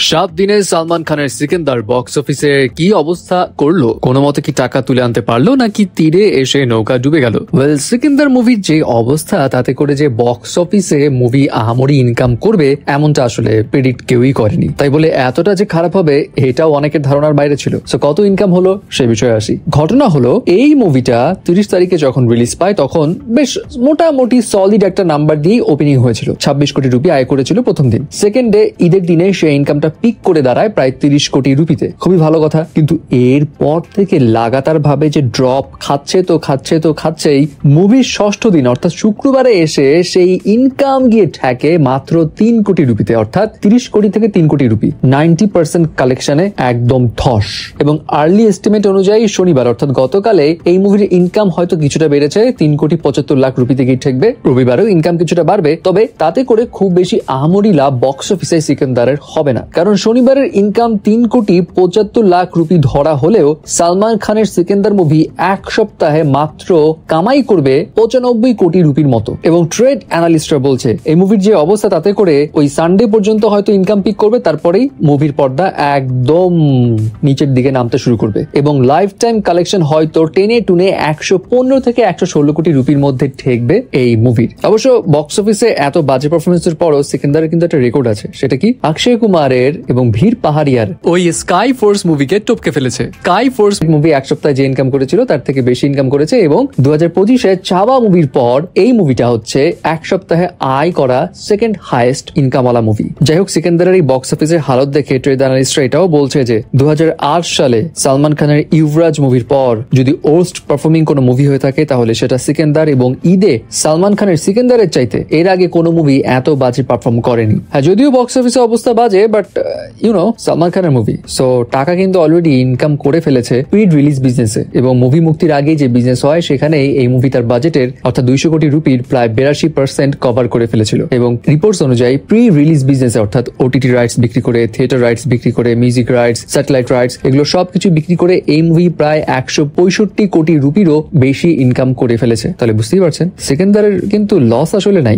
7 দিনে সালমান খানের সিকেন্দার বক্স অফিসে কি অবস্থা করলো, কোনো মতে কি টাকা তুলে আনতে পারলো নাকি তীরে এসে নৌকা ডুবে গেল? ওয়েল, সিকেন্দার মুভির যে অবস্থা, তাতে করে যে বক্স অফিসে মুভি আহামরি ইনকাম করবে এমনটা আসলে প্রেডিক্ট কেউই করেনি। তাই বলে এতটা যে খারাপ হবে এটাও অনেকের ধারণার বাইরে ছিল। সো কত ইনকাম হলো সে বিষয়ে আসি। ঘটনা হলো, এই মুভিটা 30 তারিখে যখন রিলিজ পায় তখন বেশ মোটামুটি সলিড একটা নাম্বার দিয়ে ওপেনিং হয়েছিল। 26 কোটি রুপি আয় করেছিল প্রথম দিন। সেকেন্ড ডে ঈদের দিনে সে ইনকামটা পিক করে দাঁড়ায় প্রায় 30 কোটি রুপিতে। খুবই ভালো কথা, কিন্তু এরপর থেকে লাগাতার ভাবে যে ড্রপ খাচ্ছেই মুভির ষষ্ঠ দিন অর্থাৎ শুক্রবারে এসে সেই ইনকাম গিয়ে ঠেকে মাত্র 3 কোটি রুপিতে, অর্থাৎ 30 কোটি থেকে 3 কোটি রুপি। 90% কালেকশনে একদম ধস। এবং আর্লি এস্টিমেট অনুযায়ী শনিবার অর্থাৎ গতকালে এই মুভির ইনকাম হয়তো কিছুটা বেড়েছে, 3 কোটি 75 লাখ রুপি থেকে ঠেকবে। রবিবারেও ইনকাম কিছুটা বাড়বে, তবে তাতে করে খুব বেশি আহামরি লাভ বক্স অফিসে সিকেন্দারের হবে না। কারণ শনিবারের ইনকাম 3 কোটি 75 লাখ রুপি ধরা হলেও সালমান খানের সিকেন্দার মুভি এক সপ্তাহে মাত্র কামাই করবে 95 কোটি রুপির মতো। এবং ট্রেড অ্যানালিস্টরা বলছে এই মুভির যে অবস্থা, তাতে করে ওই সানডে পর্যন্ত হয়তো ইনকাম পিক করবে, তারপরেই মুভির পর্দা একদম নিচের দিকে নামতে শুরু করবে এবং লাইফ টাইম কালেকশন হয়তো টেনে টুনে 115 থেকে 116 কোটি রুপির মধ্যে ঠেকবে এই মুভির। অবশ্য বক্স অফিসে এত বাজে পারফরমেন্সের পরও সিকেন্দারের কিন্তু একটা রেকর্ড আছে। সেটা কি? অক্ষয় কুমারের এবং ভীর পাহাড়িয়ার ওই স্কাই ফোর্স মুভিকে টপকে ফেলেছে। স্কাই ফোর্স মুভি এক সপ্তাহে যে ইনকাম করেছিল তার থেকে বেশি ইনকাম করেছে এবং 2025-এ চাওয়া মুভির পর এই মুভিটা হচ্ছে এক সপ্তাহে আয় করা সেকেন্ড হাইয়েস্ট ইনকামওয়ালা মুভি। যাই হোক, সিকেন্দারের এই বক্স অফিসের হালত দেখে ট্রেড অ্যানালিস্টরা এটাও বলছে যে 2008 সালে সালমান খানের ইউবরাজ মুভির পর যদি ওস্ট পারফর্মিং কোনো মুভি হয়ে থাকে তাহলে সেটা সিকেন্দার, এবং ঈদে সালমান খানের সিকেন্দারের চাইতে এর আগে কোনো মুভি এত বাজে পারফর্ম করেনি। হ্যাঁ, যদিও বক্স অফিসে অবস্থা বাজে, বাট সালমান খানের মুভি, সো টাকা কিন্তু অলরেডি ইনকাম করে ফেলেছে প্রি রিলিজ বিজনেসে। এবং মুভি মুক্তির আগে যে বিজনেস হয় সেখানেই এই মুভি তার বাজেটের অর্থাৎ 200 কোটি রুপির প্রায় 82% কভার করে ফেলেছিল। এবং রিপোর্টস অনুযায়ী প্রি রিলিজ বিজনেসে অর্থাৎ ওটিটি রাইটস বিক্রি করে, থিয়েটার রাইটস বিক্রি করে, মিউজিক রাইটস, স্যাটেলাইট রাইটস, এগুলো সবকিছু বিক্রি করে এই মুভি প্রায় 165 কোটি রুপিরও বেশি ইনকাম করে ফেলেছে। তাহলে বুঝতেই পারছেন সিকেন্দারের কিন্তু লস আসলে নাই।